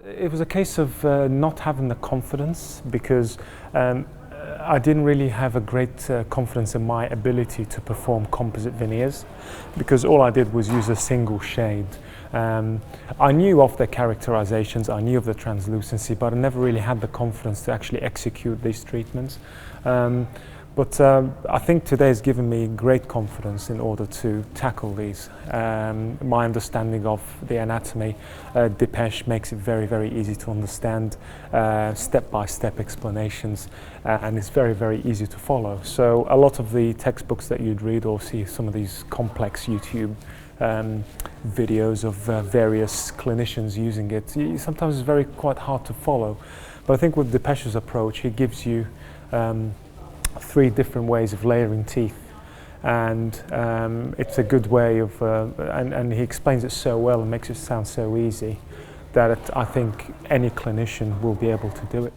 It was a case of not having the confidence because I didn't really have a great confidence in my ability to perform composite veneers because all I did was use a single shade. I knew of the characterizations, I knew of the translucency, but I never really had the confidence to actually execute these treatments. But I think today has given me great confidence in order to tackle these. My understanding of the anatomy, Depeche makes it very, very easy to understand, step-by-step explanations, and it's very, very easy to follow. So a lot of the textbooks that you'd read or see some of these complex YouTube videos of various clinicians using it, sometimes it's quite hard to follow. But I think with Depeche's approach, he gives you 3 different ways of layering teeth, and it's a good way of, and he explains it so well and makes it sound so easy that I think any clinician will be able to do it.